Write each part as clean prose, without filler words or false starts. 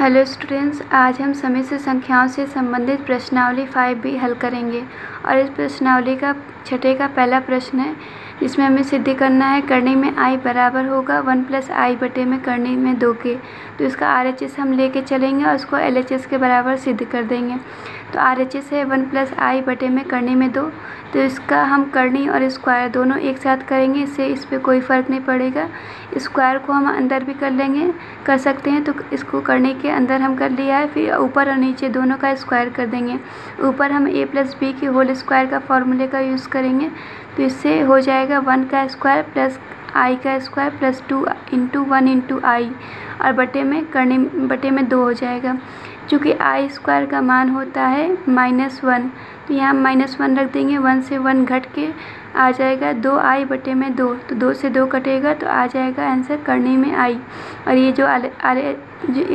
Hello students, आज हम समिश्र संख्याओं से संबंधित प्रश्नावली 5B हल करेंगे। और इस प्रश्नावली का छठे का पहला प्रश्न है, जिसमें हमें सिद्ध करना है करनी में i बराबर होगा 1 + i बटे में करनी में 2 के। तो इसका RHS हम लेके चलेंगे और उसको LHS के बराबर सिद्ध कर देंगे। तो RHS है 1 + i बटे में करनी में 2। तो इसका हम करनी और स्क्वायर दोनों एक साथ करेंगे, इससे इस पर कोई फ़र्क नहीं पड़ेगा। स्क्वायर को हम अंदर भी कर सकते हैं, तो इसको करने के अंदर हम कर लिया है। फिर ऊपर और नीचे दोनों का स्क्वायर कर देंगे। ऊपर हम a + b के होल स्क्वायर का फॉर्मूले का यूज़ करेंगे। तो इससे हो जाएगा 1 का स्क्वायर प्लस i का स्क्वायर प्लस 2 × 1 × i और बटे में 2 हो जाएगा। चूँकि i स्क्वायर का मान होता है -1, तो यहाँ -1 रख देंगे। 1 से 1 घट के आ जाएगा 2i बटे में 2। तो 2 से 2 कटेगा तो आ जाएगा आंसर करनी में i, और ये जो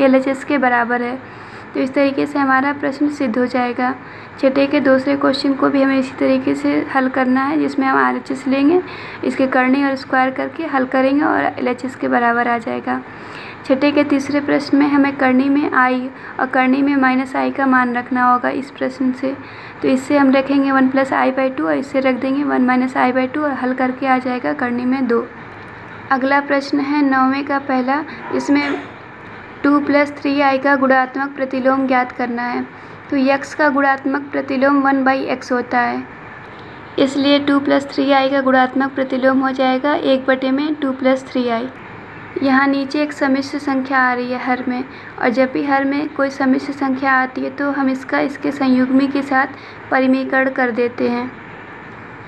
LHS के बराबर है। तो इस तरीके से हमारा प्रश्न सिद्ध हो जाएगा। छठे के दूसरे क्वेश्चन को भी हमें इसी तरीके से हल करना है, जिसमें हम RHS लेंगे, इसके करनी और स्क्वायर करके हल करेंगे और LHS के बराबर आ जाएगा। छठे के तीसरे प्रश्न में हमें करनी में i और करनी में -i का मान रखना होगा इस प्रश्न से। तो इससे हम रखेंगे 1 + i/2 और इससे रख देंगे 1 - i/2 और हल करके आ जाएगा करनी में 2। अगला प्रश्न है 9वें का पहला, इसमें 2 + 3i का गुणात्मक प्रतिलोम ज्ञात करना है। तो x का गुणात्मक प्रतिलोम 1/x होता है, इसलिए 2 + 3i का गुणात्मक प्रतिलोम हो जाएगा 1 बटे में 2 + 3i। यहाँ नीचे एक समिश्र संख्या आ रही है हर में, और जब भी हर में कोई समिश्र संख्या आती है तो हम इसके संयुग्मी के साथ परिमीकरण कर देते हैं।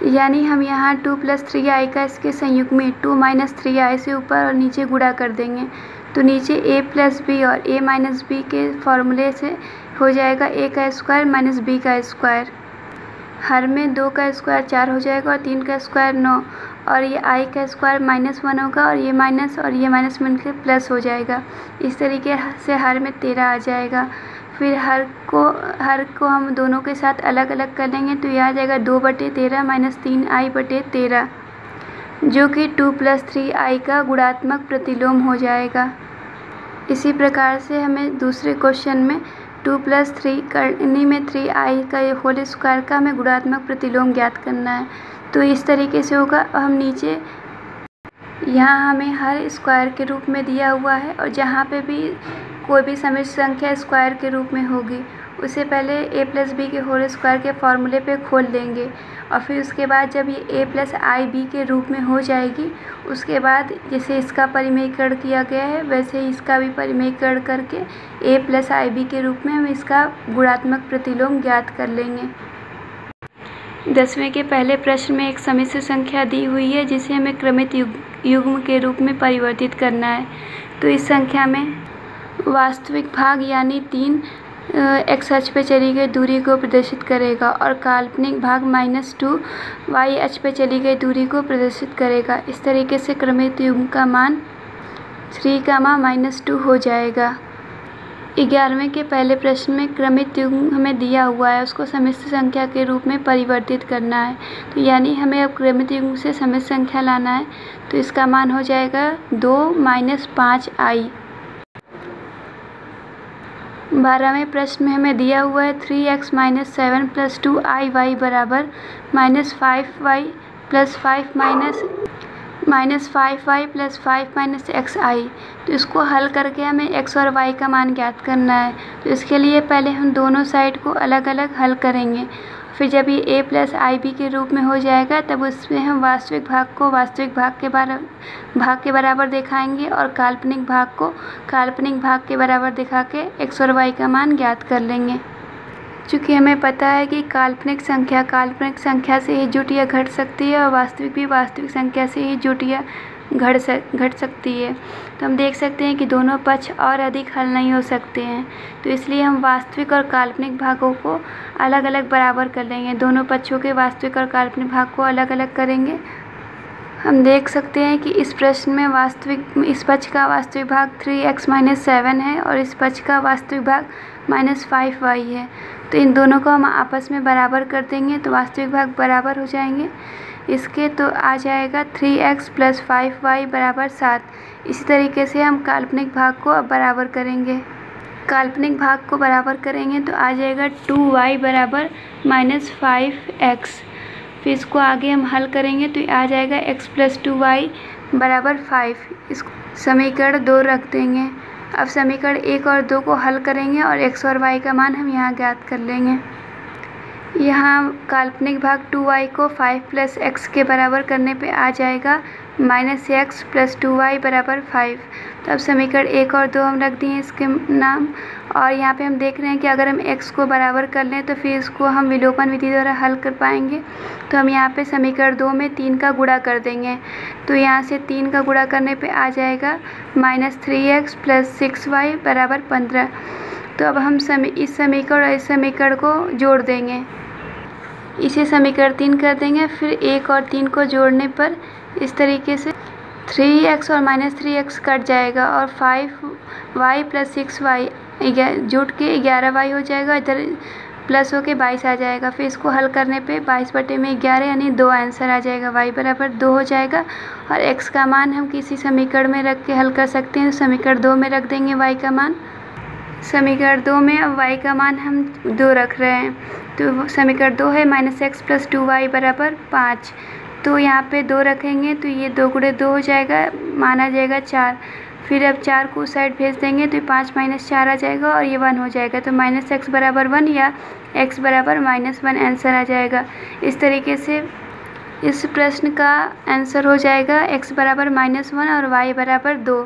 यानी हम यहाँ 2 + 3i का इसके संयुग्मी 2 - 3i से ऊपर और नीचे गुणा कर देंगे। तो नीचे a + b और a - b के फॉर्मूले से हो जाएगा a का स्क्वायर - b का स्क्वायर। हर में 2 का स्क्वायर 4 हो जाएगा और 3 का स्क्वायर 9, और ये i का स्क्वायर -1 होगा और ये माइनस और ये -1 के प्लस हो जाएगा। इस तरीके से हर में 13 आ जाएगा। फिर हर को हम दोनों के साथ अलग अलग कर लेंगे, तो यह आ जाएगा 2/13 - 3i/13, जो कि 2 + 3i का गुणात्मक प्रतिलोम हो जाएगा। इसी प्रकार से हमें दूसरे क्वेश्चन में 2 + 3 करनी में 3i का होल स्क्वायर का हमें गुणात्मक प्रतिलोम ज्ञात करना है। तो इस तरीके से होगा। हम नीचे यहाँ हमें हर स्क्वायर के रूप में दिया हुआ है, और जहाँ पे भी कोई भी समिश्र संख्या स्क्वायर के रूप में होगी, उससे पहले a + b के होल स्क्वायर के फॉर्मूले पे खोल लेंगे, और फिर उसके बाद जब ये a + ib के रूप में हो जाएगी, उसके बाद जैसे इसका परिमेयकरण किया गया है वैसे ही इसका भी परिमेयकरण करके a + ib के रूप में हम इसका गुणात्मक प्रतिलोम ज्ञात कर लेंगे। 10वें के पहले प्रश्न में एक समिश्र संख्या दी हुई है, जिसे हमें क्रमित युग्म के रूप में परिवर्तित करना है। तो इस संख्या में वास्तविक भाग यानी 3 x अक्ष पे चली गई दूरी को प्रदर्शित करेगा, और काल्पनिक भाग -2 y अक्ष पे चली गई दूरी को प्रदर्शित करेगा। इस तरीके से क्रमित युग्म का मान 3, -2 हो जाएगा। 11वें के पहले प्रश्न में क्रमित युग्म हमें दिया हुआ है, उसको समिश्र संख्या के रूप में परिवर्तित करना है। तो यानी हमें अब क्रमित युग्म से समिश्र संख्या लाना है, तो इसका मान हो जाएगा 2 - 5i। 12वें प्रश्न में हमें दिया हुआ है 3x - 7 + 2iy बराबर -5y + 5y + 5 - xi। तो इसको हल करके हमें x और y का मान ज्ञात करना है। तो इसके लिए पहले हम दोनों साइड को अलग अलग हल करेंगे। फिर जब ये a + ib के रूप में हो जाएगा, तब उसमें हम वास्तविक भाग को वास्तविक भाग के बराबर दिखाएंगे, और काल्पनिक भाग को काल्पनिक भाग के बराबर दिखा के x और y का मान ज्ञात कर लेंगे। चूँकि हमें पता है कि काल्पनिक संख्या से ही जुट या घट सकती है, और वास्तविक भी वास्तविक संख्या से ही जुट या घट सकती है, तो हम देख सकते हैं कि दोनों पक्ष और अधिक हल नहीं हो सकते हैं। तो इसलिए हम वास्तविक और काल्पनिक भागों को अलग अलग बराबर कर लेंगे। दोनों पक्षों के वास्तविक और काल्पनिक भाग को अलग अलग करेंगे। हम देख सकते हैं कि इस प्रश्न में इस पक्ष का वास्तविक भाग 3x - 7 है, और इस पक्ष का वास्तविक भाग -5y है। तो इन दोनों को हम आपस में बराबर कर देंगे, तो वास्तविक भाग बराबर हो जाएंगे इसके। तो आ जाएगा 3x + 5y = 7। इसी तरीके से हम काल्पनिक भाग को अब बराबर करेंगे। काल्पनिक भाग को बराबर करेंगे तो आ जाएगा 2y बराबर -5x। फिर इसको आगे हम हल करेंगे तो आ जाएगा x + 2y बराबर 5। इसको समीकरण 2 रख देंगे। अब समीकरण 1 और 2 को हल करेंगे और x और y का मान हम यहाँ ज्ञात कर लेंगे। यहाँ काल्पनिक भाग 2y को 5 + x के बराबर करने पे आ जाएगा -x + 2y बराबर 5। तो अब समीकरण 1 और 2 हम रख दिए इसके नाम। और यहाँ पे हम देख रहे हैं कि अगर हम x को बराबर कर लें तो फिर इसको हम विलोपन विधि द्वारा हल कर पाएंगे। तो हम यहाँ पे समीकरण 2 में 3 का गुणा कर देंगे। तो यहाँ से 3 का गुणा करने पे आ जाएगा -3x + 6y बराबर 15। तो अब हम इस समीकरण और इस समीकरण को जोड़ देंगे। इसे समीकरण 3 कर देंगे। फिर 1 और 3 को जोड़ने पर इस तरीके से 3x और -3x कट जाएगा और 5y + 6y जुट के 11y हो जाएगा। इधर प्लस होके 22 आ जाएगा। फिर इसको हल करने पे 22/11 यानी 2 आंसर आ जाएगा। y बराबर 2 हो जाएगा। और x का मान हम किसी समीकरण में रख के हल कर सकते हैं। समीकरण 2 में रख देंगे y का मान। समीकरण 2 में अब y का मान हम 2 रख रहे हैं। तो समीकरण 2 है -x + 2y बराबर 5। तो यहाँ पे 2 रखेंगे तो ये 2 × 2 हो जाएगा, मान आ जाएगा 4। फिर अब 4 को उस साइड भेज देंगे तो 5 - 4 आ जाएगा और ये 1 हो जाएगा। तो -x बराबर 1 या x बराबर -1 आंसर आ जाएगा। इस तरीके से इस प्रश्न का आंसर हो जाएगा x बराबर -1 और y बराबर 2।